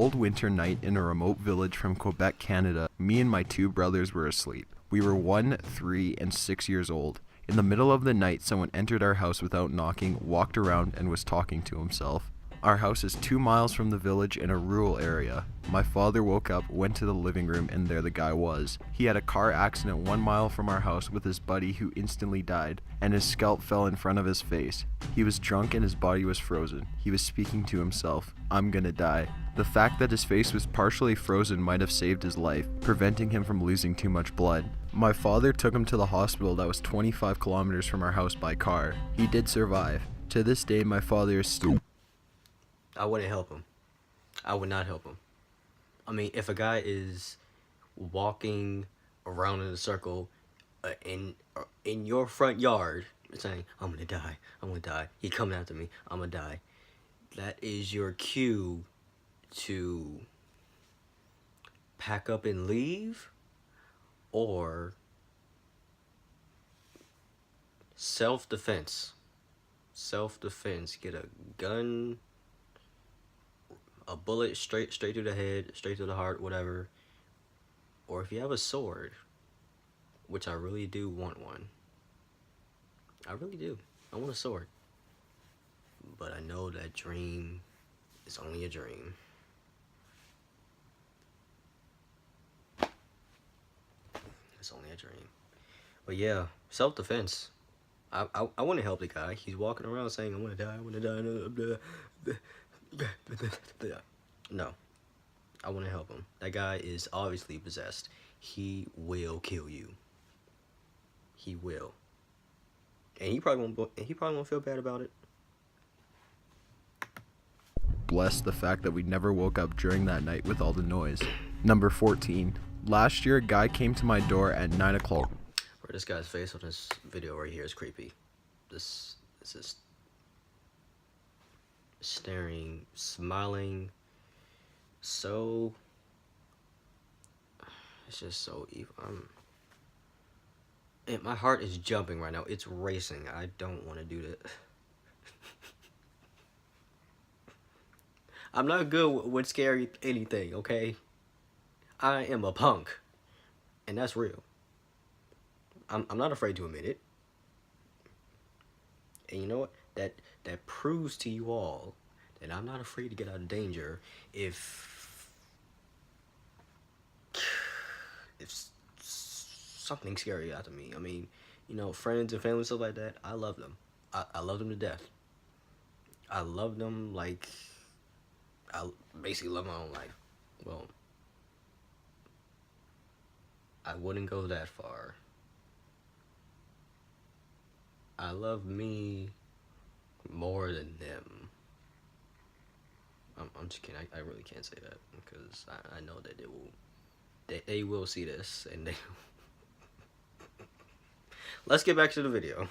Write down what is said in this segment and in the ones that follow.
cold winter night in a remote village from Quebec, Canada. Me and my two brothers were asleep. We were 1, 3, and 6 years old. In the middle of the night, someone entered our house without knocking, walked around, and was talking to himself. Our house is 2 miles from the village in a rural area. My father woke up, went to the living room, and there the guy was. He had a car accident 1 mile from our house with his buddy who instantly died, and his scalp fell in front of his face. He was drunk and his body was frozen. He was speaking to himself, "I'm gonna die." The fact that his face was partially frozen might have saved his life, preventing him from losing too much blood. My father took him to the hospital that was 25 kilometers from our house by car. He did survive. To this day, my father is still... I wouldn't help him. I would not help him. I mean, if a guy is walking around in a circle in your front yard saying, "I'm gonna die, I'm gonna die," he coming after me, "I'm gonna die," that is your cue to pack up and leave, or self-defense. Self-defense. Get a gun, a bullet straight through the head, straight through the heart, whatever. Or if you have a sword, which I really do want one. I really do. I want a sword. But I know that dream is only a dream. It's only a dream. But yeah, self-defense. I want to help the guy. He's walking around saying, "I want to die, I want to die." No, I want to help him. That guy is obviously possessed. He will kill you. He will, and he probably won't feel bad about it. Bless the fact that we never woke up during that night with all the noise. Number 14. Last year, a guy came to my door at 9 o'clock. Bro, this guy's face on this video right here is creepy. This is staring, smiling, so it's just so evil. And my heart is jumping right now. It's racing. I don't want to do that. I'm not good with scary anything, okay? I am a punk, and that's real. I'm not afraid to admit it. And you know what? That proves to you all that I'm not afraid to get out of danger if something scary after me. I mean, you know, friends and family, stuff like that, I love them. I love them to death. I love them like I basically love my own life. Well, I wouldn't go that far. I love me more than them. I'm just kidding. I really can't say that because I know that they will see this and they. Let's get back to the video.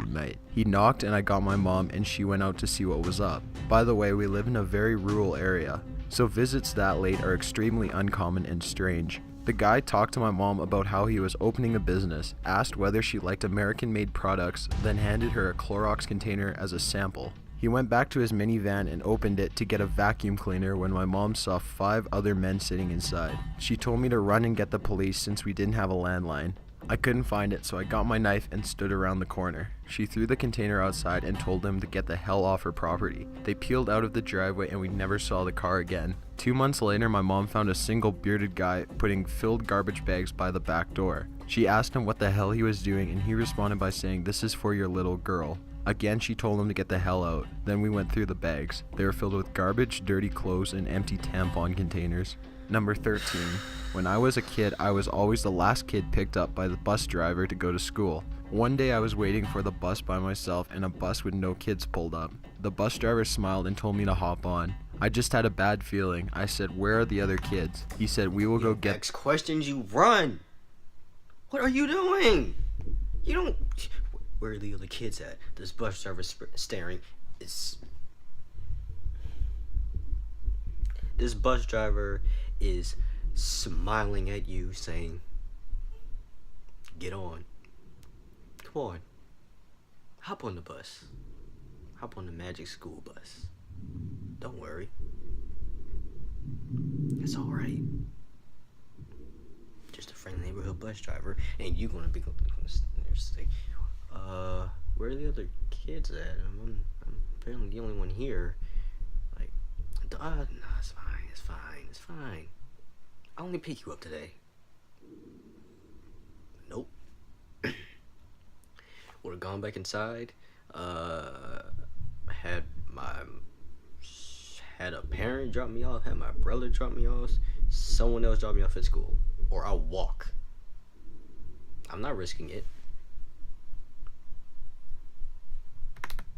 Night. He knocked and I got my mom and she went out to see what was up. By the way, we live in a very rural area, so visits that late are extremely uncommon and strange. The guy talked to my mom about how he was opening a business, asked whether she liked American-made products, then handed her a Clorox container as a sample. He went back to his minivan and opened it to get a vacuum cleaner when my mom saw 5 other men sitting inside. She told me to run and get the police since we didn't have a landline. I couldn't find it, so I got my knife and stood around the corner. She threw the container outside and told them to get the hell off her property. They peeled out of the driveway and we never saw the car again. 2 months later, my mom found a single bearded guy putting filled garbage bags by the back door. She asked him what the hell he was doing and he responded by saying, "This is for your little girl." Again, she told him to get the hell out. Then we went through the bags. They were filled with garbage, dirty clothes, and empty tampon containers. Number 13. When I was a kid, I was always the last kid picked up by the bus driver to go to school. One day I was waiting for the bus by myself and a bus with no kids pulled up. The bus driver smiled and told me to hop on. I just had a bad feeling. I said, "Where are the other kids?" He said, "We will go get..." Next questions, you run. What are you doing? You don't... Where are the other kids at? This bus driver staring. This bus driver is smiling at you saying, "Get on. Come on. Hop on the bus. Hop on the magic school bus. Don't worry. It's all right. Just a friendly neighborhood bus driver, and you gonna be like, where are the other kids at? I'm apparently the only one here. Like, no, it's fine, it's fine, it's fine. I only pick you up today. Nope. Would have gone back inside. Had my had a parent drop me off. Had my brother drop me off. Someone else drop me off at school, or I'll walk. I'm not risking it.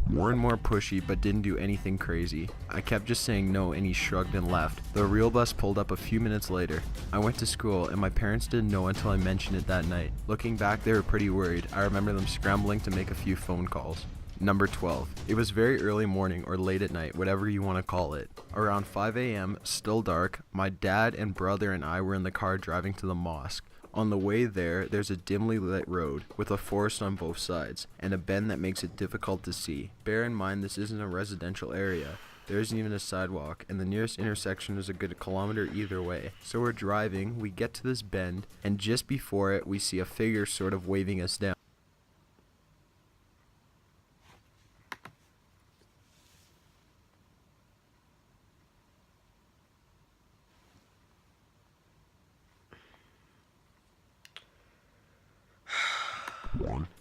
More and more pushy, but didn't do anything crazy. I kept just saying no, and he shrugged and left. The real bus pulled up a few minutes later. I went to school, and my parents didn't know until I mentioned it that night. Looking back, they were pretty worried. I remember them scrambling to make a few phone calls. Number 12. It was very early morning or late at night, whatever you want to call it. Around 5 a.m., still dark, my dad and brother and I were in the car driving to the mosque. On the way there, there's a dimly lit road with a forest on both sides and a bend that makes it difficult to see. Bear in mind this isn't a residential area. There isn't even a sidewalk, and the nearest intersection is a good kilometer either way. So we're driving, we get to this bend, and just before it, we see a figure sort of waving us down.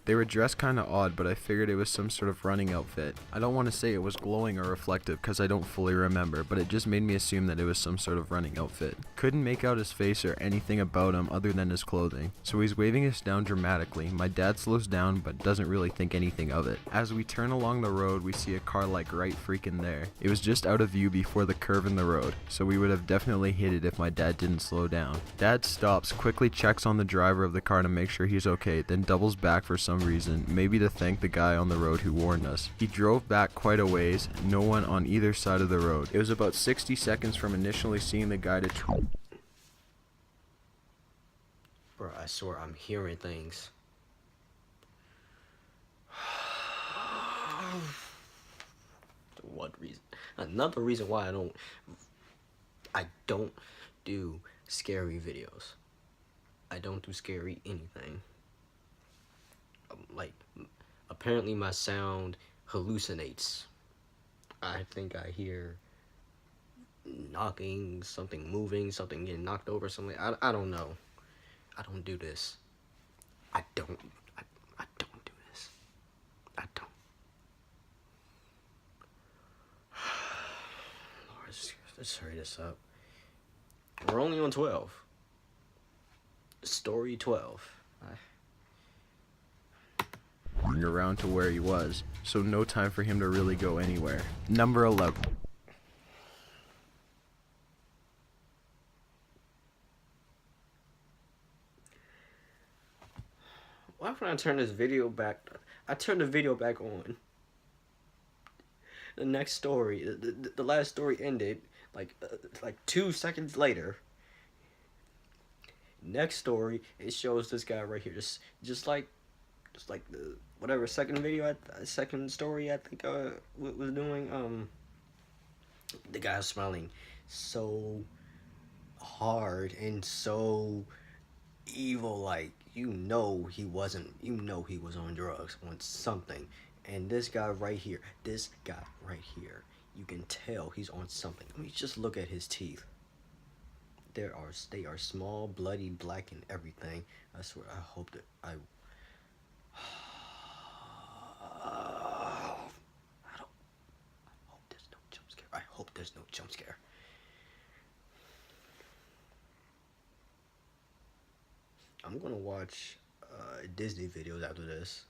They were dressed kinda odd, but I figured it was some sort of running outfit. I don't want to say it was glowing or reflective because I don't fully remember, but it just made me assume that it was some sort of running outfit. Couldn't make out his face or anything about him other than his clothing. So he's waving us down dramatically. My dad slows down but doesn't really think anything of it. As we turn along the road, we see a car like right freaking there. It was just out of view before the curve in the road, so we would have definitely hit it if my dad didn't slow down. Dad stops, quickly checks on the driver of the car to make sure he's okay, then doubles back for some reason, maybe to thank the guy on the road who warned us. He drove back quite a ways, no one on either side of the road. It was about 60 seconds from initially seeing the guy to Bro, I swear I'm hearing things. What reason? Another reason why I don't do scary videos. I don't do scary anything. Like, apparently my sound hallucinates. I think I hear knocking, something moving, something getting knocked over, something. I don't know. I don't do this. I don't do this. I don't. Lord, let's hurry this up. We're only on 12. Story 12. around to where he was, so no time for him to really go anywhere. Number 11. Why when I turn this video back, I turn the video back on. The next story, the last story ended like 2 seconds later. Next story, it shows this guy right here, just like the whatever second story I think was doing. The guy was smiling so hard and so evil, like he was on drugs, on something. And this guy right here, you can tell he's on something. I mean, just look at his teeth. They are small, bloody, black, and everything. I swear, I hope there's no jump scare. I hope there's no jump scare. I'm gonna watch Disney videos after this.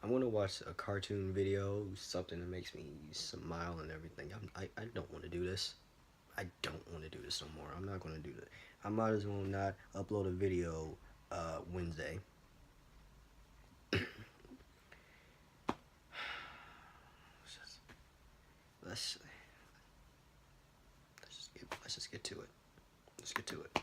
I'm gonna watch a cartoon video, something that makes me smile and everything. I don't want to do this. I don't want to do this no more. I'm not gonna do that. I might as well not upload a video Wednesday. Let's just get to it. Let's get to it.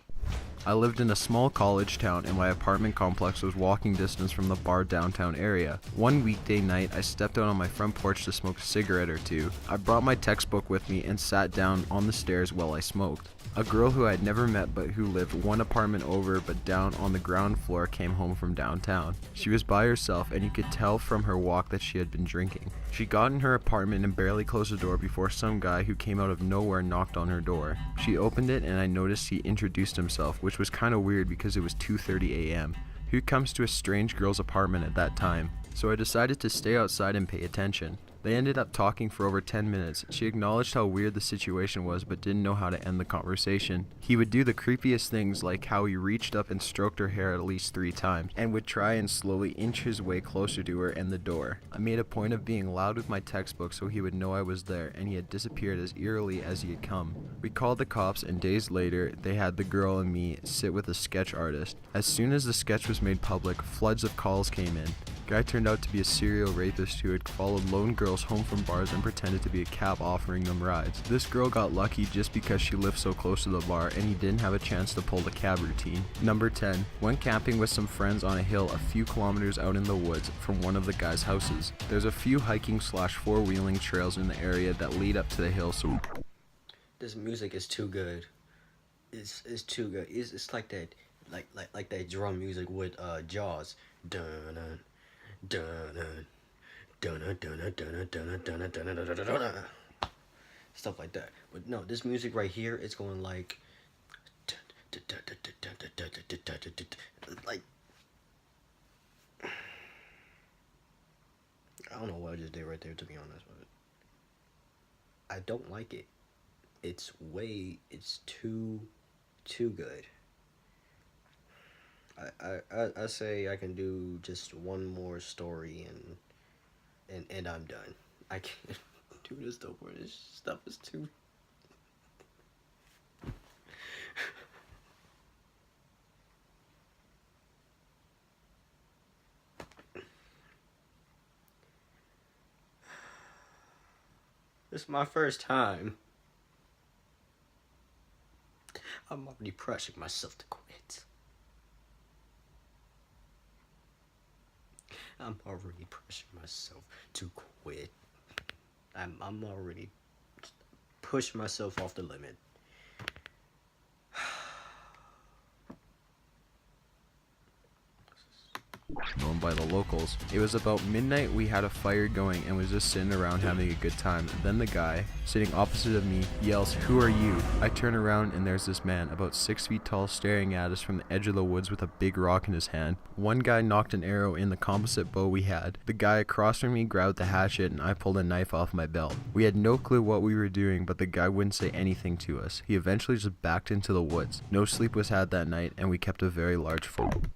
I lived in a small college town and my apartment complex was walking distance from the bar downtown area. One weekday night, I stepped out on my front porch to smoke a cigarette or two. I brought my textbook with me and sat down on the stairs while I smoked. A girl who I had never met but who lived one apartment over but down on the ground floor came home from downtown. She was by herself and you could tell from her walk that she had been drinking. She got in her apartment and barely closed the door before some guy who came out of nowhere knocked on her door. She opened it and I noticed he introduced himself, which was kind of weird because it was 2:30 a.m. Who comes to a strange girl's apartment at that time? So I decided to stay outside and pay attention. They ended up talking for over 10 minutes. She acknowledged how weird the situation was but didn't know how to end the conversation. He would do the creepiest things like how he reached up and stroked her hair at least 3 times and would try and slowly inch his way closer to her and the door. I made a point of being loud with my textbook so he would know I was there, and he had disappeared as eerily as he had come. We called the cops and days later they had the girl and me sit with a sketch artist. As soon as the sketch was made public, floods of calls came in. Guy turned out to be a serial rapist who had followed lone girls home from bars and pretended to be a cab offering them rides. This girl got lucky just because she lived so close to the bar and he didn't have a chance to pull the cab routine. Number 10. Went camping with some friends on a hill a few kilometers out in the woods from one of the guy's houses. There's a few hiking / four-wheeling trails in the area that lead up to the hill, so This music is too good. It's too good. It's like that like that drum music with Jaws. Dun dun dun dun dun dun dun dun dun dun dun, stuff like that. But no, this music right here, it's going like like I don't know what I just did right there, to be honest, but I don't like it. It's too good. I say I can do just one more story and I'm done. I can't do this no more. This stuff is too. This is my first time. I'm already pressuring myself to quit. I'm already pressuring myself to quit. I'm already pushing myself off the limit. known by the locals. It was about midnight. We had a fire going and was just sitting around having a good time. Then the guy sitting opposite of me yells, "Who are you?" I turn around and there's this man about 6 feet tall staring at us from the edge of the woods with a big rock in his hand. One guy knocked an arrow in the composite bow we had. The guy across from me grabbed the hatchet and I pulled a knife off my belt. We had no clue what we were doing, but the guy wouldn't say anything to us. He eventually just backed into the woods. No sleep was had that night and we kept a very large phone.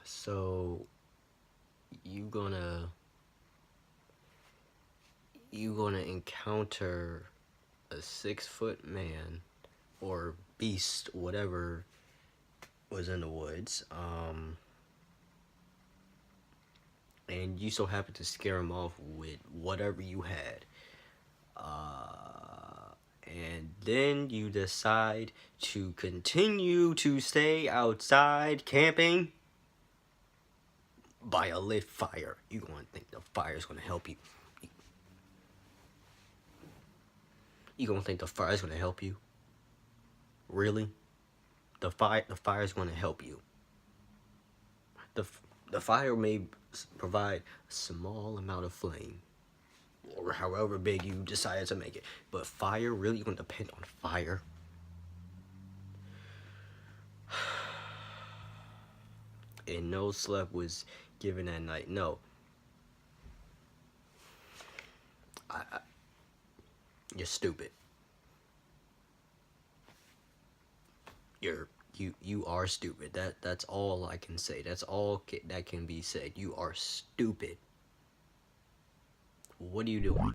So you gonna encounter a 6-foot man or beast, whatever was in the woods, and you so happen to scare him off with whatever you had, and then you decide to continue to stay outside camping by a lit fire. You gonna think the fire's gonna help you. You gonna think the fire's gonna help you? Really? The fire's gonna help you. The fire may provide a small amount of flame, or however big you decided to make it. But fire, really, you gonna depend on fire? And no sleep was given that night. No. You're stupid. You are stupid. That's all I can say. That's all that can be said. You are stupid. What are you doing?